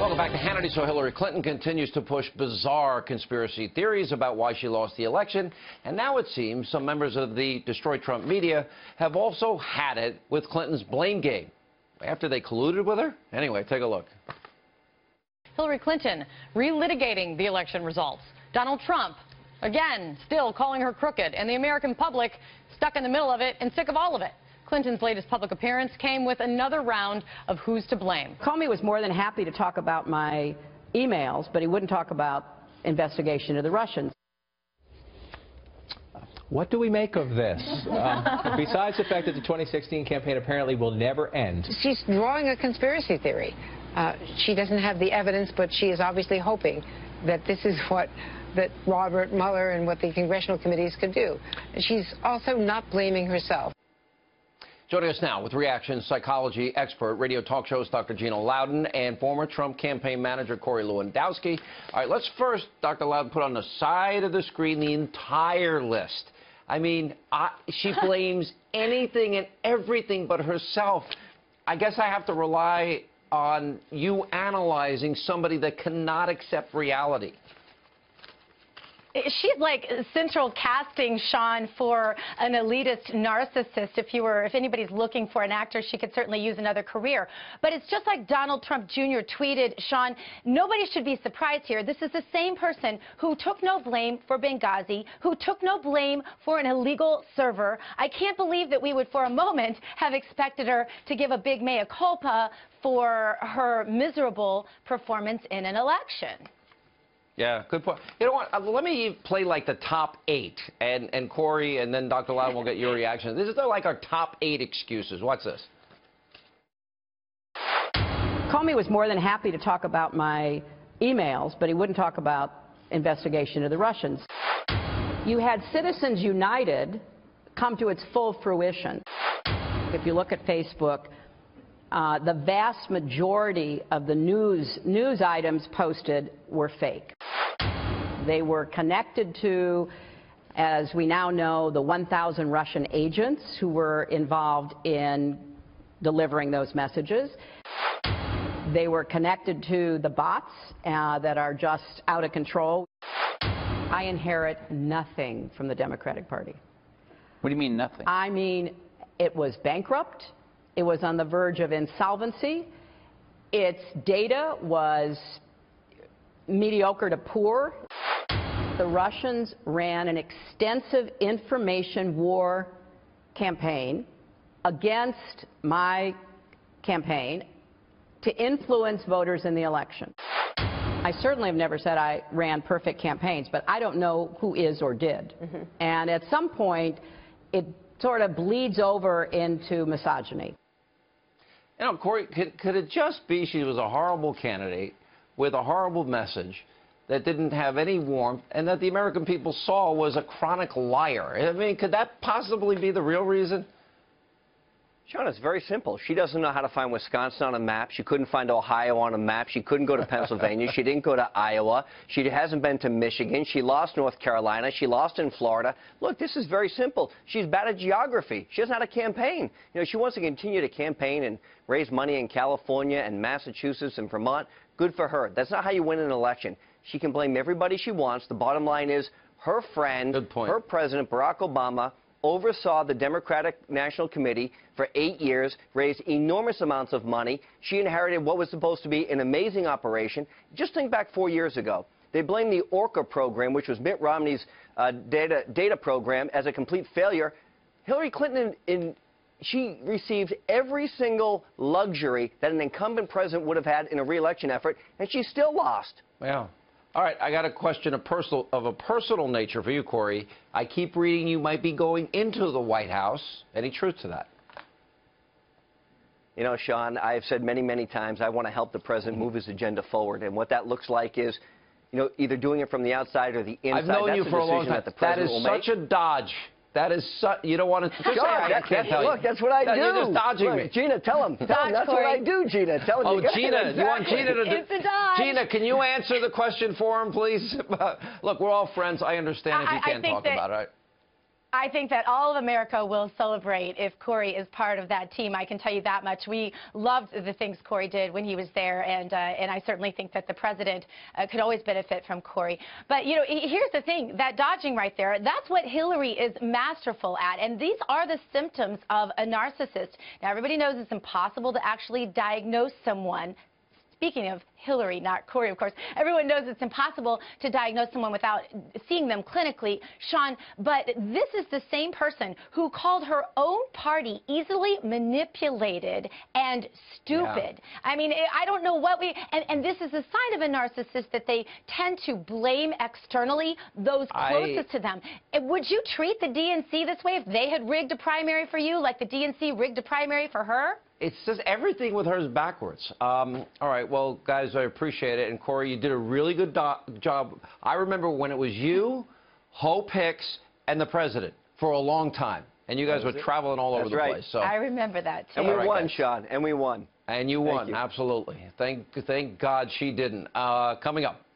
Welcome back to Hannity. So Hillary Clinton continues to push bizarre conspiracy theories about why she lost the election. And now it seems some members of the Destroy Trump media have also had it with Clinton's blame game after they colluded with her. Anyway, take a look. Hillary Clinton relitigating the election results. Donald Trump, again, still calling her crooked. And the American public stuck in the middle of it and sick of all of it. Clinton's latest public appearance came with another round of who's to blame. Comey was more than happy to talk about my emails, but he wouldn't talk about investigation of the Russians. What do we make of this? Besides the fact that the 2016 campaign apparently will never end. She's drawing a conspiracy theory. She doesn't have the evidence, but she is obviously hoping that this is that Robert Mueller and what the congressional committees could do. She's also not blaming herself. Joining us now with reactions, psychology expert, radio talk show host Dr. Gina Loudon, and former Trump campaign manager Corey Lewandowski. All right, let's first, Dr. Loudon, put on the side of the screen the entire list. I mean, she blames anything and everything but herself. I guess I have to rely on you analyzing somebody that cannot accept reality. She's like central casting, Sean, for an elitist narcissist. If anybody's looking for an actor, she could certainly use another career. But it's just like Donald Trump Jr. tweeted, Sean, nobody should be surprised here. This is the same person who took no blame for Benghazi, who took no blame for an illegal server. I can't believe that we would for a moment have expected her to give a big mea culpa for her miserable performance in an election. Yeah, good point. You know what? Let me play like the top 8, and Corey, and then Dr. Loudon will get your reaction. This is like our top 8 excuses. What's this? Comey was more than happy to talk about my emails, but he wouldn't talk about investigation of the Russians. You had Citizens United come to its full fruition. If you look at Facebook, the vast majority of the news items posted were fake. They were connected to, as we now know, the 1,000 Russian agents who were involved in delivering those messages. They were connected to the bots that are just out of control. I inherit nothing from the Democratic Party. What do you mean nothing? I mean, it was bankrupt. It was on the verge of insolvency. Its data was mediocre to poor. The Russians ran an extensive information war campaign against my campaign to influence voters in the election. I certainly have never said I ran perfect campaigns, but I don't know who is or did. And at some point, it sort of bleeds over into misogyny. You know, Corey, could it just be she was a horrible candidate with a horrible message that didn't have any warmth, and that the American people saw was a chronic liar? I mean, could that possibly be the real reason? Sean, it's very simple. She doesn't know how to find Wisconsin on a map. She couldn't find Ohio on a map. She couldn't go to Pennsylvania. She didn't go to Iowa. She hasn't been to Michigan. She lost North Carolina. She lost in Florida. Look, this is very simple. She's bad at geography. She doesn't know how to campaign. You know, she wants to continue to campaign and raise money in California and Massachusetts and Vermont. Good for her. That's not how you win an election. She can blame everybody she wants. The bottom line is her friend, her president, Barack Obama, oversaw the Democratic National Committee for 8 years, raised enormous amounts of money. She inherited what was supposed to be an amazing operation. Just think back 4 years ago. They blamed the ORCA program, which was Mitt Romney's data program, as a complete failure. Hillary Clinton, she received every single luxury that an incumbent president would have had in a re-election effort, and she still lost. Yeah. All right, I got a question of a personal nature for you, Corey. I keep reading you might be going into the White House. Any truth to that? You know, Sean, I've said many, many times I want to help the president move his agenda forward. And what that looks like is, you know, either doing it from the outside or the inside. I've known you for a long time. That is such a dodge. That is you don't want to. Sure, I can't tell you. Look, that's what I do. You're just dodging me. Gina, tell him. Tell him that's what I do, Gina. Tell him. Oh, Gina, you want Gina to do? It's a dodge. Gina, can you answer the question for him, please? Look, we're all friends. I understand if you can't talk about it. I think that all of America will celebrate if Corey is part of that team. I can tell you that much. We loved the things Corey did when he was there, and I certainly think that the president could always benefit from Corey. But, you know, here's the thing, that dodging right there, that's what Hillary is masterful at, and these are the symptoms of a narcissist. Now, everybody knows it's impossible to actually diagnose someone. Speaking of Hillary, not Corey, of course, everyone knows it's impossible to diagnose someone without seeing them clinically, Sean, but this is the same person who called her own party easily manipulated and stupid. Yeah. I mean, I don't know what and this is a sign of a narcissist, that they tend to blame externally those closest to them. Would you treat the DNC this way if they had rigged a primary for you, like the DNC rigged a primary for her? It's just everything with her is backwards. All right, well, guys, I appreciate it. And, Corey, you did a really good job. I remember when it was you, Hope Hicks, and the president for a long time. And you guys were traveling all over the place. So. I remember that, too. And we won, Sean, and we won. And you won, absolutely. Thank God she didn't. Coming up.